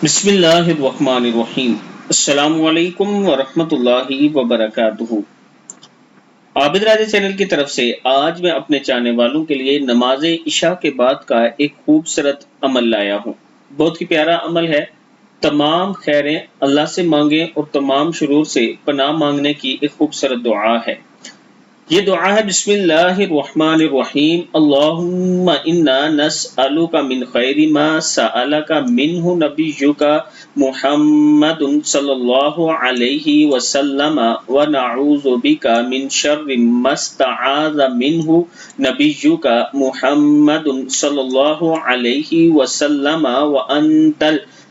بسم اللہ الرحمن الرحیم۔ السلام علیکم ورحمۃ اللہ وبرکاتہ۔ عابد راجہ چینل کی طرف سے آج میں اپنے چاہنے والوں کے لیے نماز عشاء کے بعد کا ایک خوبصورت عمل لایا ہوں۔ بہت ہی پیارا عمل ہے۔ تمام خیریں اللہ سے مانگیں اور تمام شرور سے پناہ مانگنے کی ایک خوبصورت دعا ہے۔ یہ دعا ہے بسم اللہ الرحمن الرحیم۔ اللہم انا نسألک من خیر ما سألک منہ نبیک محمد صلی اللہ علیہ وسلم ونعوذ بک من شر ما استعاذ منہ نبیک محمد صلی اللہ علیہ وسلم وانت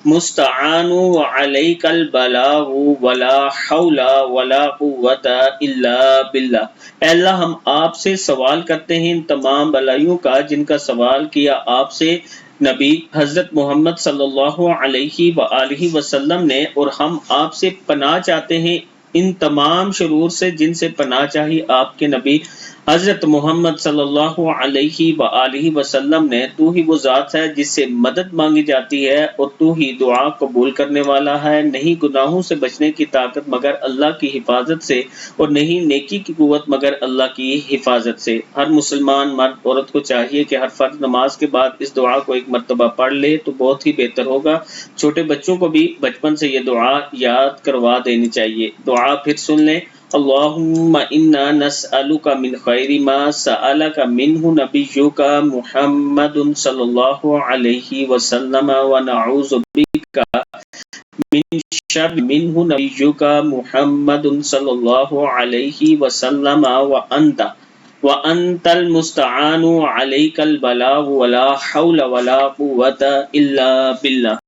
المستعان وعلیک البلاغ ولا حول ولا قوة الا باللہ۔ اے اللہ ہم آپ سے سوال کرتے ہیں ان تمام بلائیوں کا جن کا سوال کیا آپ سے نبی حضرت محمد صلی اللہ علیہ وآلہ وسلم نے، اور ہم آپ سے پناہ چاہتے ہیں ان تمام شرور سے جن سے پناہ چاہی آپ کے نبی حضرت محمد صلی اللہ علیہ وآلہ وسلم نے۔ تو ہی وہ ذات ہے جس سے مدد مانگی جاتی ہے اور تو ہی دعا قبول کرنے والا ہے۔ نہیں گناہوں سے بچنے کی طاقت مگر اللہ کی حفاظت سے، اور نہیں نیکی کی قوت مگر اللہ کی حفاظت سے۔ ہر مسلمان مرد عورت کو چاہیے کہ ہر فرض نماز کے بعد اس دعا کو ایک مرتبہ پڑھ لے تو بہت ہی بہتر ہوگا۔ چھوٹے بچوں کو بھی بچپن سے یہ دعا یاد کروا دینی چاہیے۔ دعا پھر سن لیں۔ اللہم انا نسألک من خیر ما سألک منہ نبیک محمد صلی اللہ علیہ وسلم ونعوذ بک من شر منہ نبیک محمد صلی اللہ علیہ وسلم وانت المستعان وعلیک البلاغ ولا حول ولا قوة الا باللہ۔